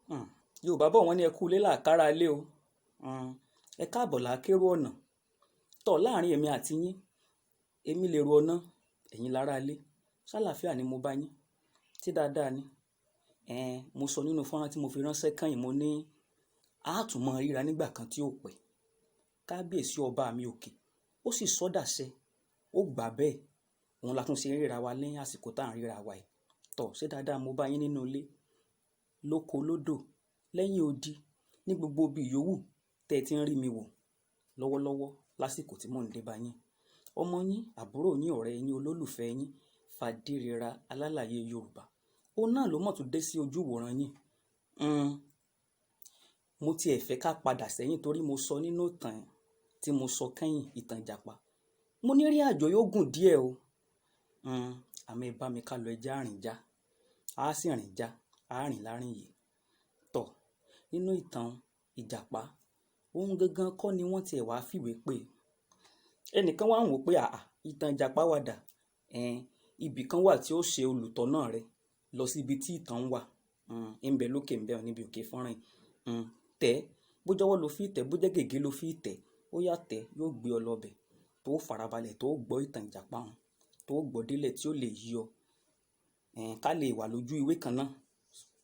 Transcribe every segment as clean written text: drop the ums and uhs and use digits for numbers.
Hmm. Yorùbá bọ̀ wọ́n ní ẹ kú ilé làkàrà ilé o. Ẹ káàbọ̀ làákérò ọ̀nà. Tọ̀ láàrin èmi àti yín, èmi lèrò ọ̀nà, ẹ̀yin lára ilé. Ṣàlàáfíà ni mo bá yín. Tí dáadáa ni. Mo sọ nínú fọ́nrán tí mo fi ránṣẹ́ kẹ́yìn, mo ní a tún mọ ríra nígbà kan tí ó pẹ́. Kábíyèsí ọba mi òkè. Ó sì sọ́dàṣẹ. Ó gbà bẹ́ẹ̀. Òun la tún ṣe ríra wa lẹ́yìn àsìkò tá à ń ríra wa yìí. Tọ̀ ṣé dáadáa mo bá yín nínú ilé. Lóko lódò, lẹ́yìn odi, ní gbogbo ibi yòówù tẹ́ ẹ ti ń rí mi wò lọ́wọ́lọ́wọ́ lásìkò tí mò ń dé bá yín. Ọmọ yín, àbúrò yín, ọ̀rẹ́ yín, olólùfẹ́ yín, Fàdírera alálàyé Yorùbá. Òun náà ló mọ̀ tó dé sí ojú ìwòran yín. Mo tiẹ̀ fẹ́ ká padà sẹ́yìn torí mo sọ nínú ìtàn tí mo sọ kẹ́yìn, ìtàn Ìjàpá. Mo ní rí àjò yóò gùn díẹ̀ o. Àmọ́ ẹ bá mi ká lọ, ẹja rìn já. A sì rìn já, a rìn láàrin yìí. Tọ̀ nínú ìtàn Ìjàpá, ohun gangan kọ́ ni wọ́n tiẹ̀ wá fìwé pé. Ẹnìkan wá ń wò pé ìtàn Ìjàpá wà dà. Ibì kan wà tí ó ṣe olùtọ́nà rẹ̀ lọ sí ibi tí ìtàn wà. Ń bẹ lókè ń bẹ níbi òkè fọ́nrán yìí. Tẹ̀ bójọ́wọ́ ló fi tẹ̀, bójẹ́ gègé ló fi tẹ̀, ó yá tẹ̀ yóò gbé ọ lọ́bẹ̀ tó farabalẹ̀ tó gbọ́ ìtàn Ìjàpá hàn tó gbọ́ délẹ̀ tí ó lè yí ọ. Ká lè wà lójú ìwé kan náà.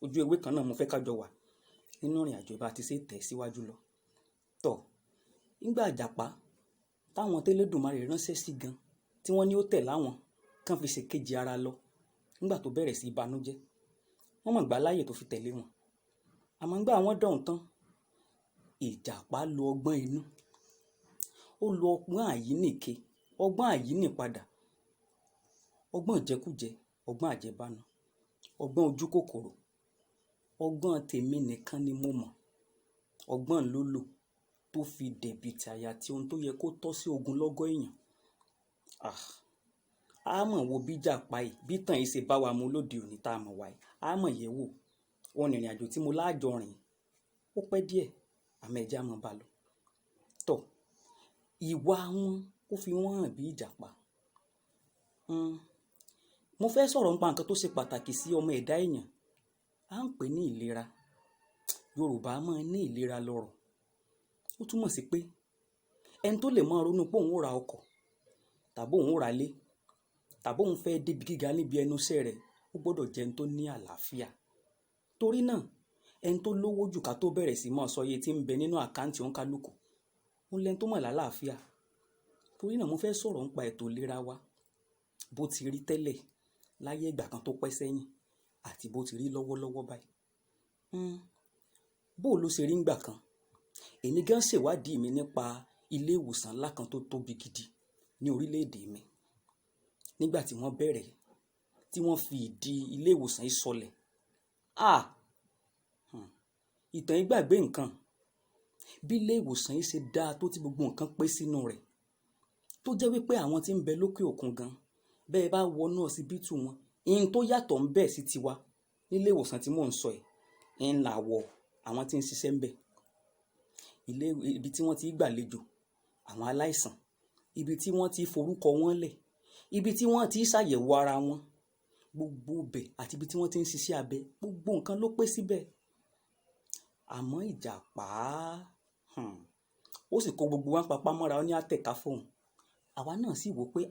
Ojú ewé kan náà mo fẹ́ ká jọ wà nínú ìrìn àjò bá ti ṣe tẹ̀ síwájú lọ. Tọ̀ nígbà Ìjàpá táwọn tẹ́lẹ̀dùmarè ránṣẹ́ sí gan tí wọ́n ní ó tẹ̀ láwọn kàn fi ṣèkejì ara lọ nígbà tó bẹ̀rẹ̀ sí ìbànújẹ́. Wọ́n mọ̀ gbà láàyè tó fi tẹ̀lé wọn. Àmọ́ nígbà wọ́n dọ̀hún tán, Ìjàpá lo ọgbọ́n inú. Ó lo ọgbọ́n àyíníke, ọgbọ́n àyínípadà, ọgbọ́n ìjẹkújẹ, ọgbọ́n àjẹbánu, ọgbọ́n ojú kòkòrò, ọgbọ́n tèmi nìkan ni mo mọ̀. Ọgbọ́n ló lò tó fi dẹ̀bìtì àyà tí ohun tó yẹ kó tọ́ sí ogunlọ́gọ̀ èèyàn. A mọ̀ wo bí Ìjàpá yìí, bí tàn yìí ṣe bá wa mu lóde òní tá a mọ̀ wáyé. A mọ̀ yẹ̀ wò. Wọn ìrìn àjò tí mo láàjọ rìn ó pẹ́ díẹ̀, àmọ́ ẹja mọ̀ bá lọ. Tọ̀ ìwà wọn ó fi wọ́n hàn bí Ìjàpá. Mo fẹ́ sọ̀rọ̀ nípa nǹkan tó ṣe pàtàkì sí ọmọ ẹ̀dá èèyàn. À ń pè ní ìlera. Yorùbá máa ń ní ìlera lọ́rọ̀. Ó túmọ̀ sí pé ẹni tó lè máa ronú pé òun ó ra ọkọ̀ tàbí òun ó ra ilé tàbí òun fẹ́ débi gíga níbi ẹnu iṣẹ́ rẹ̀, ó gbọ́dọ̀ jẹ́ ẹni tó ní àlàáfíà. Torí náà ẹni tó lówó jù ká tó bẹ̀rẹ̀ sí máa sọ iye tí ń bẹ nínú àkáǹtì òǹkálùkù, ó lẹ́ni tó mọ̀ lálàáfíà. Torí náà mo fẹ́ sọ̀rọ̀ nípa ètò ìlera wa bó ti rí tẹ́lẹ̀ láyé ìgbà kan tó pẹ́ sẹ́yìn àti bó ti rí lọ́wọ́lọ́wọ́ báyìí. Bó ló ṣe rí ńgbà kan. Èmi gan ṣèwádìí mi nípa ilé ìwòsàn ńlá kan tó tóbi gidi ní orílẹ̀-èdè mi. Nígbà tí wọ́n bẹ̀rẹ̀, tí wọ́n fi ìdí ilé ìwòsàn yìí sọlẹ̀. Ìtàn yìí gbàgbé nǹkan. Bí ilé ìwòsàn yìí ṣe dáa tó tí gbogbo nǹkan pé sínú rẹ̀. Tó jẹ́ wípé àwọn tí ń bẹ lókè òkun gan, bẹ́ẹ̀ bá wọnú ọsibítù wọn, ihun tó yàtọ̀ ń bẹ sí tiwa nílé ìwòsàn tí mò ń sọ yìí ń làwọ̀ àwọn tí ń ṣiṣẹ́ ń bẹ. Ibi tí wọ́n ti gbàlejò àwọn aláìsàn, ibi tí wọ́n ti forúkọ wọn lẹ̀, ibi tí wọ́n ti ṣàyẹ̀wò ara wọn, gbogbo bẹ̀ àti ibi tí wọ́n ti ń ṣiṣẹ́ abẹ, gbogbo nǹkan ló pé síbẹ̀. Àmọ́ Ìjàpá ó sì kó gbogbo wa papá mọ́ra, ó ní àtẹ̀ká fóun. Àwa náà sì wò pé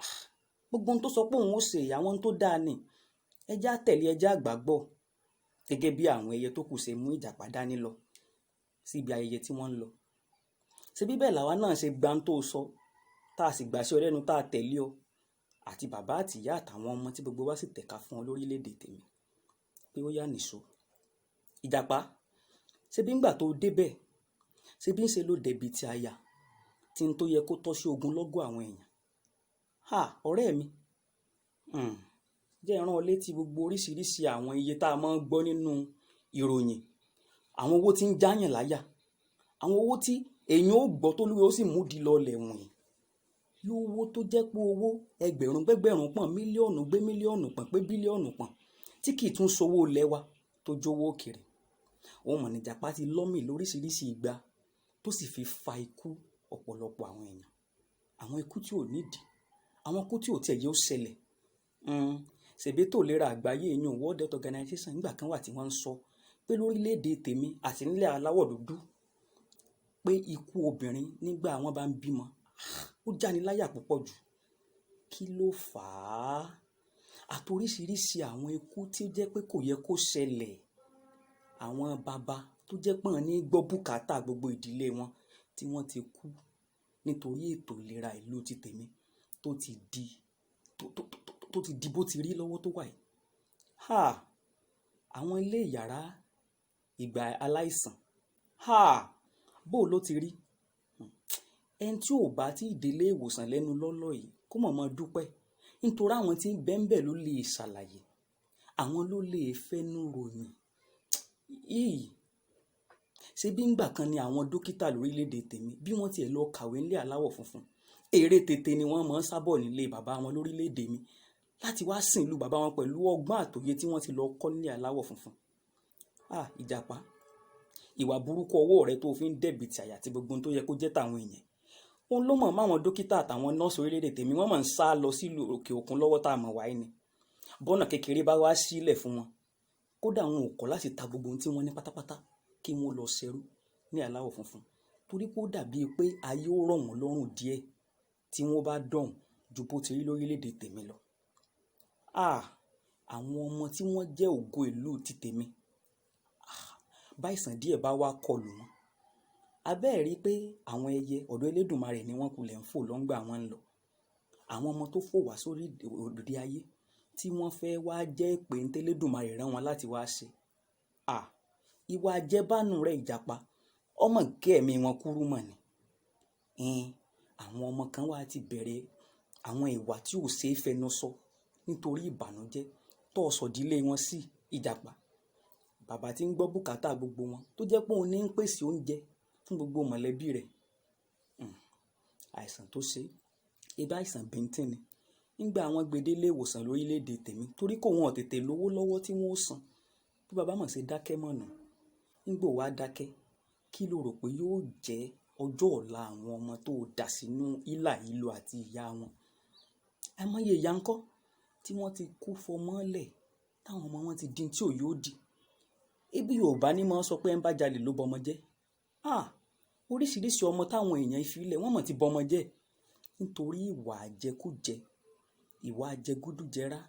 gbogbo ohun tó sọ pé òun ó ṣe àwọn tó dáa ni ẹjẹ́ àtẹ̀lé, ẹjẹ́ àgbàgbọ́. Gẹ́gẹ́ bí àwọn ẹyẹ tó kù ṣe mú Ìjàpá dání lọ síbi ayẹyẹ tí wọ́n ń lọ. Ṣé bí bẹ́ẹ̀ làwa náà ṣe gbà ń tó sọ tá a sì gbà sí ọ lẹ́nu tá a tẹ̀lé ọ àti bàbá àti ìyá àtàwọn ọmọ tí gbogbo wa sì tẹ̀ka fún ọ lórílẹ̀‐èdè tèmi pé ó yá nìṣó. Ìjàpá ṣé bí ńgbà tó débẹ̀, ṣé bí ń ṣe ló dẹ̀bìtì àyà tí ń tó yẹ kó tọ́ sí ogunlọ́gọ̀ àwọn èèyàn. Ọ̀rẹ́ mi, jẹ́ ìran ọ létí gbogbo oríṣiríṣi àwọn iye tá a máa ń gbọ́ nínú ìròyìn. Àwọn owó tí ń jáyàn láyà, àwọn owó tí èèyàn ó gbọ́ tó lúwẹ̀ ó sì mú di lọlẹ̀ wọ̀nyí. Lówó tó jẹ́ pé owó ẹgbẹ̀rún gbẹ́gbẹ̀rún pọ̀n, mílíọ̀nù gbé mílíọ̀nù pọ̀n pé bílíọ̀nù pọ̀n tí kì í tún sowó ilẹ̀ wa tó jówó òkèrè. Òun mọ̀ ní Ìjàpá ti lọ́mì lóríṣiríṣi ìgbà tó sì fi fa ikú ọ̀pọ̀lọpọ̀ àwọn èèyàn. Àwọn ikú tí ò nídìí, àwọn ikú tí ò tiẹ̀ yẹ ó ṣẹlẹ̀. Ṣèbétò ìlera àgbáyé ìyẹn World Health Organization nígbà kan wà tí wọ́n ń sọ pé lórílẹ̀‐èdè tèmi àti nílẹ̀ aláwọ̀ dúdú pé ikú obìnrin nígbà wọn bá ń bímọ ó jáni láyà púpọ̀ jù. Kí ló fà á? Àtoríṣiríṣi àwọn ikú tí ó jẹ́ pé kò yẹ kó ṣẹlẹ̀. Àwọn bàbá tó jẹ́ pé wọ́n ní gbọ́ bùkátà gbogbo ìdílé wọn tí wọ́n ti kú nítorí ètò ìlera ìlú ti tèmi tó ti di bó ti rí lọ́wọ́ tó wà yìí. Àwọn ilé ìyàrá ìgbà aláìsàn bó ló ti rí. Ẹni tí ò bá tí ìdílé ìwòsàn lẹ́nu lọ́lọ́ yìí kó mọ̀ dúpẹ́, nítorí àwọn tí ń bẹ́ńbẹ̀ ló lè ṣàlàyé, àwọn ló lè fẹ́nu ròyìn. Ṣé bí ńgbà kan ni àwọn dókítà lórílẹ̀‐èdè tèmi bí wọ́n tiẹ̀ lọ kàwé nílé aláwọ̀ funfun, èrè tètè ni wọ́n mọ̀ ń sábọ̀ nílé bàbá wọn lórílẹ̀‐èdè mi láti wá sìn ìlú bàbá wọn pẹ̀lú ọgbọ́n àtòye tí wọ́n ti lọ kọ́ nílé aláwọ̀ funfun. Ìjàpá, ìwà burúkú ọwọ́ rẹ tó fi ń dẹ̀bìtì àyà àti gbogbo ohun tó yẹ kó jẹ́ tàwọn èèyàn, òun ló mọ̀ máwọn dókítà àtàwọn nọ́ọ̀sì orílẹ̀‐èdè tèmi wọ́n mọ̀ ń sá lọ sílùú òkè òkun lọ́wọ́ tá a mọ̀ wáyé ni. Bọ́nà kékeré bá wá sílẹ̀ fún wọn, kódà wọn ò kọ̀ láti ta gbogbo ohun tí wọ́n ní pátápátá kí wọ́n lọ ṣerú ní aláwọ̀ funfun, torí pé ó dàbí pé ayé ó rọ̀ wọ́n lọ́rùn díẹ̀ tí wọ́n bá dọ̀hùn ju bó ti rí lórílẹ̀‐èdè tèmi lọ. Àwọn ọmọ tí wọ́n jẹ́ ògo ìlú ti tèmi, báìsàn díẹ̀ bá wá kọlù wọn, abẹ́ẹ̀ rí pé àwọn ẹyẹ ọ̀dọ̀ Elédùmarè ni wọ́n kulẹ̀ ń fò lọ́ngbà wọn ń lọ. Àwọn ọmọ tó fò wá sórí òde ayé tí wọ́n fẹ́ wá jẹ́ ìpè ń tẹ́lẹ́dùmarè rán wọn láti wá ṣe. Ìwà àjẹbánu rẹ̀ Ìjàpá ọmọ kẹ́ẹ̀mí wọn kúrú mọ̀ ni. Àwọn ọmọ kan wá ti bẹ̀rẹ̀ àwọn ìwà tí ò ṣeé fẹnu sọ nítorí ìbànújẹ́ tó sọ̀dílé wọn sí Ìjàpá. Bàbá tí ń gbọ́ bùkátà gbogbo wọn tó jẹ́ pé òun ní ń pèsè oúnjẹ fún gbogbo mọ̀lẹ́bí rẹ̀. Àìsàn tó ṣe ibà àìsàn bíntín ni. Nígbà àwọn gbedele ìwòsàn lórílẹ̀‐èdè tèmi torí kò wọn tètè lówó lọ́wọ́ tí wọ́n ó san, bí bàbá mọ̀ ṣe dákẹ́ mọ̀nà. Nígbò wá dákẹ́, kí ló rò pé yóò jẹ́ ọjọ́ ọ̀la àwọn ọmọ tó dà sínú ìlà ìlò àti ìyá wọn? Àìmọye ìyá ńkọ́ tí wọ́n ti kú fọmọ́lẹ̀ táwọn ọmọ wọn ti dín tí ò yóò di. Ibi Yorùbá ní máa ń sọ pé ẹ̀ ń bá jalè ló bọmọ jẹ́. Oríṣiríṣi ọmọ táwọn èèyàn ìfilẹ̀ wọ́n mọ̀ ti bọmọ jẹ́ nítorí ìwà àjẹkújẹ, ìwà àjẹgúdújẹrá,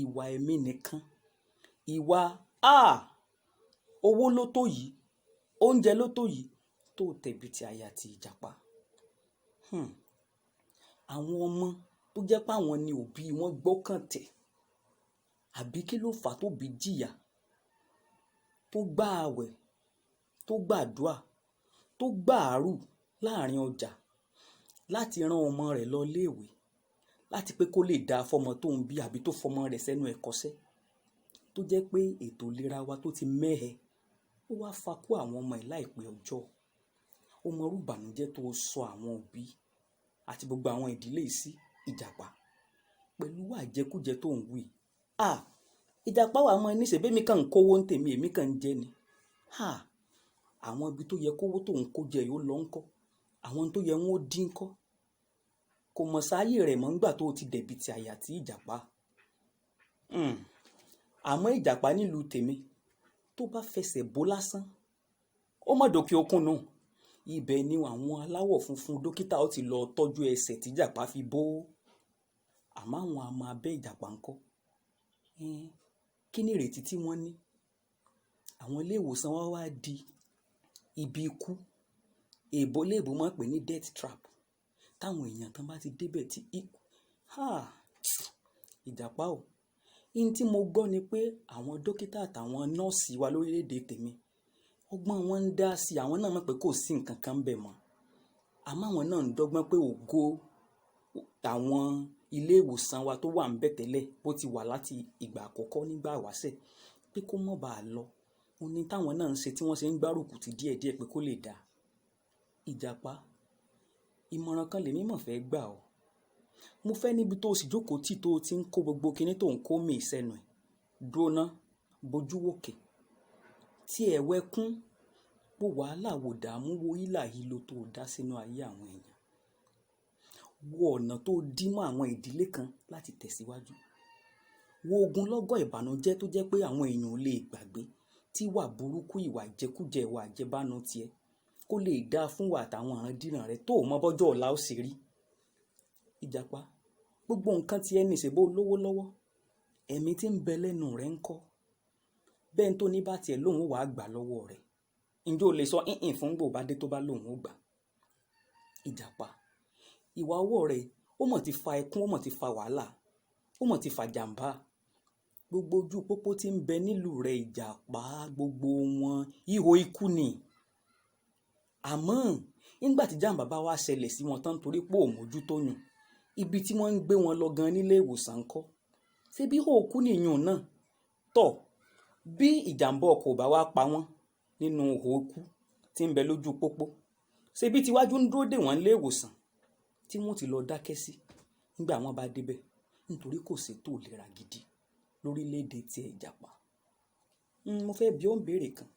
ìwà ẹ̀mí nìkan, ìwà owó ló tó yìí, oúnjẹ ló tó yìí tó tẹ̀bìtì àyà ti Ìjàpá. Àwọn ọmọ tó jẹ́ pé àwọn ni òbí wọn gbọ́kàn tẹ̀, àbí kí ló fà tó bí jìyà tó gbà àwẹ̀ tó gbàdúà tó gbàárù láàrin ọjà láti rán ọmọ rẹ̀ lọ léèwé láti pé kó lè dáa fọmọ tó ń bí àbí tó fọmọ rẹ̀ sẹ́nu ẹ̀kọ́ṣẹ́, tó jẹ́ pé ètò ìlera wa tó ti mẹ́hẹ ó wá fakú àwọn ọmọ ẹ̀ láìpẹ́ ọjọ́. Ó mọ irú ìbànújẹ́ tó sọ àwọn òbí àti gbogbo àwọn ìdílé yìí sí Ìjàpá pẹ̀lú àjẹkújẹ tó ń wí. Ìjàpá wà mọ́ ẹni ṣèbí mi kàn ń kówó ń tèmi èmi kàn ń jẹ ni. Àwọn ibi tó yẹ kówó tó ń kó jẹ yóò lọ ńkọ́, àwọn tó yẹ wọn ó dín ńkọ́. Kò mọ̀ sáyé rẹ̀ mọ́ ńgbà tó ti dẹ̀bìtì àyà tí Ìjàpá. Àmọ́ Ìjàpá nílùú tèmi tó bá fẹsẹ̀ bó lásán ó mọ̀ dòkè òkun nù. Ibẹ̀ ni àwọn aláwọ̀ funfun dókítà ó ti lọ tọ́jú ẹsẹ̀ tí Ìjàpá fi bó. Àmọ́ àwọn àmọ́ abẹ́ Ìjàpá ńkọ́. Kí ni ìrètí tí wọ́n ní? Àwọn ilé ìwòsàn wa wá di ibi ikú. Èèbó léèbó máa ń pè ní death trap. Táwọn èèyàn kan bá ti débẹ̀ tí Ìjàpá o. Ihun tí mo gbọ́ ni pé àwọn dókítà àtàwọn nọ́ọ̀sì wa lórílẹ̀‐èdè tèmi ọgbọ́n wọn ń dá sí àwọn náà mọ̀ pé kò sí nǹkan kan bẹ̀ mọ́. Àmọ́ àwọn náà ń dọ́gbọ́n pé ògo àwọn ilé ìwòsàn wa tó wà ń bẹ̀ tẹ́lẹ̀ bó ti wà láti ìgbà àkọ́kọ́ nígbà wáṣẹ̀ pé kó mọ̀ bá a lọ. Òun ni táwọn náà ń ṣe tí wọ́n ṣe ń gbárùkù ti díẹ̀díẹ̀ pé kó lè dáa. Ìjàpá, ìmọ̀ràn kan lèmi mọ̀ fẹ́ gbà ọ́. Mo fẹ́ níbi tó o sì jókòó tí tó o ti ń kó gbogbo kinní tó ń kó mì sẹ́nu ẹ̀. Dúró ná, bojú wòkè. Tí ẹ̀wẹ́ kún, wo wàhálà wò dààmú wo ìlà ìlò tó o dá sínú ayé àwọn èèyàn. Wo ọ̀nà tó dí mọ́ àwọn ìdílé kan láti tẹ̀síwájú. Wo ogunlọ́gọ̀ ìbànújẹ́ tó jẹ́ pé àwọn èèyàn ò lè gbàgbé tí wà burúkú ìwà ìjẹkújẹ ìwà àjẹbánu tiẹ̀ kó lè dáa fún wa àtàwọn ìrandíran rẹ tó mọ bọ́jọ́ ọ̀la ó sì rí. Ìjàpá, gbogbo nǹkan tiẹ̀ ní ìṣèbó lówó lọ́wọ́, ẹ̀mí tí ń bẹ lẹ́nu rẹ̀ ń kọ́. Bẹ́ẹ̀ tó ní bá tiẹ̀ lóun ó wàá gbà lọ́wọ́ rẹ̀, ǹjẹ́ o lè sọ ìhìn fún gbò bá dé tó bá lóun ó gbà? Ìjàpá, ìwà ọwọ́ rẹ̀ ó mọ̀ ti fa ẹkún, ó mọ̀ ti fa wàhálà, ó mọ̀ ti fa jàǹbá. Gbogbo ojú pópó tí ń bẹ nílùú rẹ̀ Ìjàpá, gbogbo wọn ihò ikú ni. Àmọ́ nígbà tí jàǹbá bá wá ṣẹlẹ̀ sí wọn tán torí pé ò mójútó yùn, ibi tí wọ́n ń gbé wọn lọ gan nílé ìwòsàn ńkọ́? Ṣé bí ihò ikú nìyún náà? Tọ̀, bí ìjàǹbá ọkọ̀ bá wá pa wọ́n nínú ihò ikú tí ń bẹ lójú pópó, ṣé bí tiwájú ń dúró dè wọ́n nílé ìwòsàn tí wọ́n ti lọ dákẹ́ sí nígbà wọ́n bá débẹ̀ nítorí kò ṣètò ìlera gidi lórílẹ̀‐èdè tiẹ̀ Ìjàpá. Mo fẹ́ bi ọ́ ń béèrè kan.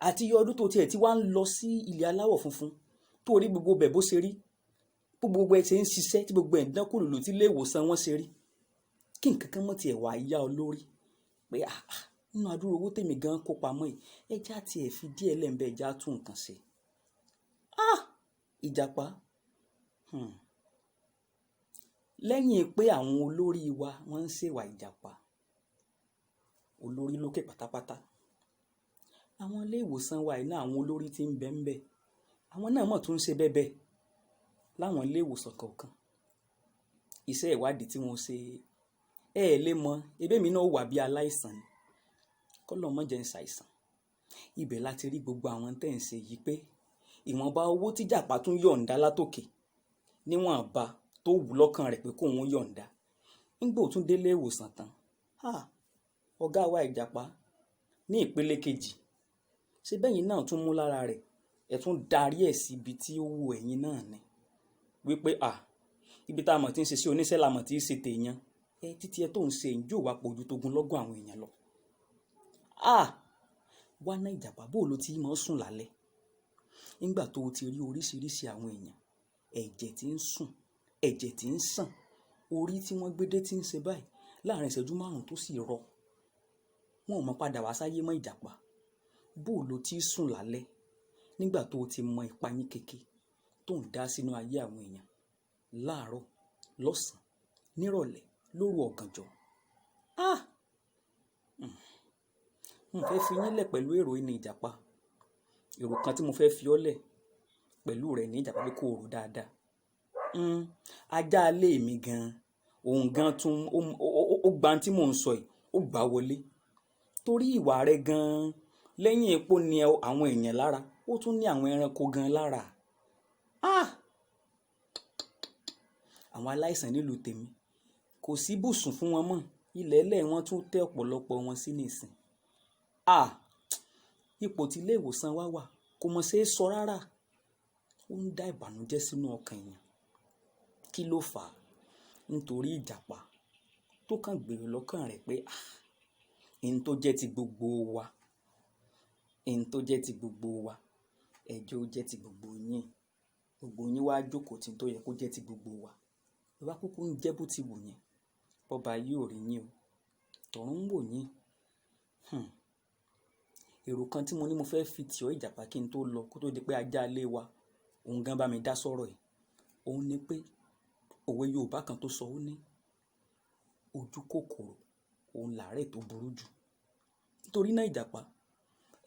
Àti iye ọdún tó tiẹ̀ tí wá ń lọ sí ilẹ̀ aláwọ̀ funfun tó rí gbogbo bẹ̀ bó ṣe rí, gbogbo ẹ̀ ṣe ń ṣiṣẹ́ tí gbogbo ẹ̀ ń dán kúrò tí ilé ìwòsàn wọn ṣe rí, kí nǹkan kan mọ̀ tiẹ̀ wá yá ọ lórí pé nínú àdúrà owó tèmi gan kó pamọ́ yìí, ẹja tiẹ̀ fi díẹ̀ lẹ́ńbẹ́ ẹja tún nǹkan ṣe. Ìjàpá, lẹ́yìn pé àwọn olórí wa wọ́n ń ṣèwà ìjàpá, olórí lókè pátápátá, àwọn ilé ìwòsàn wa iná àwọn olórí tí ń bẹ ń bẹ, àwọn náà mọ̀ tún ń ṣe bẹ́bẹ́ láwọn ilé ìwòsàn kọ̀ọ̀kan. Iṣẹ́ ìwádìí tí wọ́n ṣe lè mọ ebémi náà wà bí aláìsàn ni, kọ́lọ́ mọ́ jẹ́ ń ṣàìsàn. Ibẹ̀ láti rí gbogbo àwọn tẹ́ ń ṣe yìí pé ìwọ̀nba owó tí Ìjàpá tún yọ̀ǹda látòkè níwọ̀nba tó wù lọ́kàn rẹ̀ pé kóun yọ̀ǹda nígbà ó tún délé ìwòsàn tán. Ọ̀gá wa Ìjàpá ní ìpele kejì, ṣé bẹ́yìn náà tún mú lára rẹ̀ ẹ̀ tún darí ẹ̀ sí ibi tí ó wù ẹ̀yin náà ni wípé ibi tá a mọ̀ tí ń ṣe sí oníṣẹ́ la mọ̀ tí ń ṣe tèèyàn títí ẹ tó ń ṣe ìjó wa pọ̀ ju togun lọ́gọ̀ àwọn èèyàn lọ. Wá ná Ìjàpá, bó ló ti mọ̀ sùn lálẹ́ nígbà tó o ti rí oríṣiríṣi àwọn èèyàn, ẹ̀jẹ̀ tí ń sùn, ẹ̀jẹ̀ tí ń sàn, orí tí wọ́n gbédé tí ń ṣe báyìí láàrin ìṣẹ́jú márùn-ún tó sì rọ, wọn ò mọ̀ padà wá sáyé mọ́. Ìjàpá, bó ló ti sùn lálẹ́ nígbà tó o ti mọ ìpayín kéke tó ń dá sínú ayé àwọn èèyàn láàárọ̀, lọ́sàn-án, nírọ̀lẹ́, lóru ọ̀gànjọ́. Mo fẹ́ fi yín lẹ̀ pẹ̀lú èrò ní Ìjàpá, èrò kan tí mo fẹ́ fi ọ́ lẹ̀ pẹ̀lú rẹ̀ ní Ìjàpá pé kó o rò dáadáa. Ajá ilé mi gan, òun gan tún ó gba tí mò ń sọ yìí, ó gbà wọlé torí ìwà rẹ̀ gan lẹ́yìn epo ní àwọn èèyàn lára, ó tún ní àwọn ẹranko gan lára. Àwọn aláìsàn nílùú tèmi kò sí bùsùn fún wọn mọ́, ilẹ̀ ẹlẹ́ wọn tún tẹ́ ọ̀pọ̀lọpọ̀ wọn sí nìsín. Ipò tí ilé ìwòsàn wa wà kò mọ̀ ṣe é sọ rárá, ó ń dá ìbànújẹ́ sínú ọkàn èèyàn. Kí ló fà á? Nítorí Ìjàpá tó kàn gbèrò lọ́kàn rẹ̀ pé ẹni tó jẹ́ ti gbogbo wa, ẹni tó jẹ́ ti gbogbo wa, ẹjọ́ ó jẹ́ ti gbogbo yín, gbogbo yín wá jókòó tí tó yẹ kó jẹ́ ti gbogbo wa, ìwà kúkú ń jẹ́ bó ti wù yín, bọ́ba yìí ò rí yín o, tọ̀run ń wò yín. Èrò kan tí mo ní mo fẹ́ fi tì ọ́ Ìjàpá kí n tó lọ kó tó di pé ajá ilé wa òun gan bá mi dá sọ̀rọ̀ yìí, òun ni pé òwe Yorùbá kan tó sọ ó ní ojú kòkòrò òun làárẹ̀ tó burú jù. Nítorí náà Ìjàpá,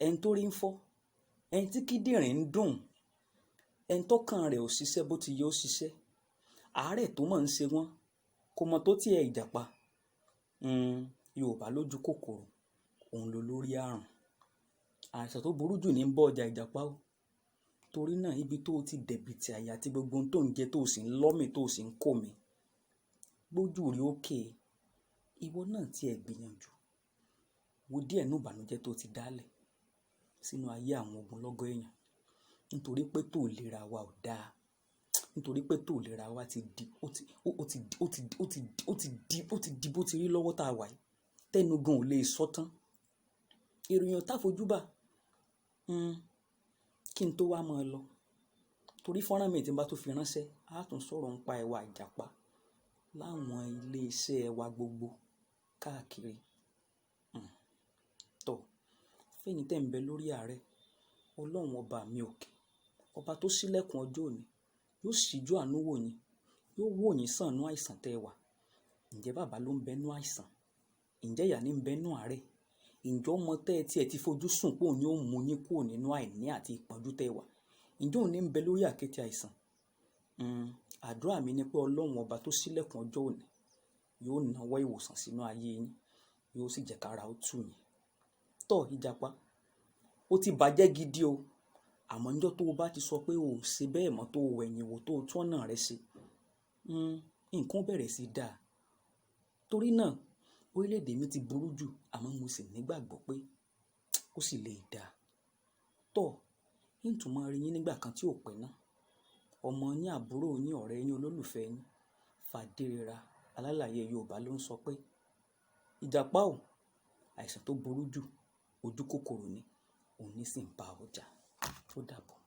ẹni tó rí ń fọ́, ẹni tí kíndìnrín ń dùn, ẹni tọ́kàn rẹ̀ ò ṣiṣẹ́ bó ti yẹ ó ṣiṣẹ́, àárẹ̀ tó mọ̀ ń ṣe wọ́n kò mọ̀ tó tiẹ̀ Ìjàpá. Yorùbá lójú kòkòrò òun ló lórí àrùn, àìsàn tó burú jù ní ń bọ́ ọjà Ìjàpá o. Torí náà ibi tó o ti dẹ̀bìtì àyà àti gbogbo ohun tó ń jẹ tó o sì ń lọ́mì tó o sì ń kó mi, gbójú rí òkè, ìwọ náà tiẹ̀ gbìyànjú wo díẹ̀ nú ìbànújẹ́ tó ti dálẹ̀ sínú ayé àwọn ogunlọ́gọ̀ èèyàn, nítorí pé tó ìlera wa ò dáa, nítorí pé tó ìlera wa ti di bó ti rí lọ́wọ́ tá a wà yìí, tẹ́nu gan ò lè sọ tán. Ìròyìn tá fojúbà kí n tó wá máa lọ, torí fọ́nrán mi tí n bá tó fi ránṣẹ́ á tún sọ̀rọ̀ nípa ìwà Ìjàpá láwọn ilé iṣẹ́ wa gbogbo káàkiri. fẹ́yìn tẹ́ ń bẹ lórí àárẹ̀, ọlọ́run ọba mi òkè, ọba tó ṣílẹ̀kùn ọjọ́ òní, yóò ṣíjú àánú wò yín, yóò wò yín sàn nú àìsàn tẹ́ ẹ wà. Ǹjẹ́ bàbá ló ń bẹ nú àìsàn? Ǹjẹ́ ìyá ní ń bẹ nú àárẹ̀? Ǹjẹ́ ọmọ tẹ́ ẹ tiẹ̀ ti fojú sùn pé òun ni ó mú yín kúrò nínú àìní àti ìpọ́njú tẹ́ ẹ wà? Ǹjẹ́ òun ní ń bẹ lórí àkéte àìsàn? Àdúrà mi ni pé ọlọ́run ọba tó ṣílẹ̀kùn ọjọ́ òní yóò nawọ́ ìwòsàn sínú ayé yín, yóò sì jẹ́ kára ó tù yín. Tọ́ Ìjàpá, ó ti bàjẹ́ gidi o, àmọ́ níjọ́ tó o bá ti sọ pé o ò ṣe bẹ́ẹ̀ mọ́, tó o wẹ̀yìn wò, tó o tún ọ̀nà rẹ ṣe, nǹkan bẹ̀rẹ̀ sí dáa. Torí náà orílẹ̀-èdè mi ti burú jù, àmọ́ mo sì nígbàgbọ́ pé ó sì lè dáa. Tọ́ ń tún máa rí yín nígbà kan tí ò pẹ́ náà. Ọmọ yín, àbúrò yín, ọ̀rẹ́ yín, olólùfẹ́ yín, Fàdérera alálàyé Yorùbá ló ń sọ pé Ìjàpá o, àìsàn tó burú jù ojú kòkòrò ni, òun ní sì ń bá ọjà. Ó dàbọ̀.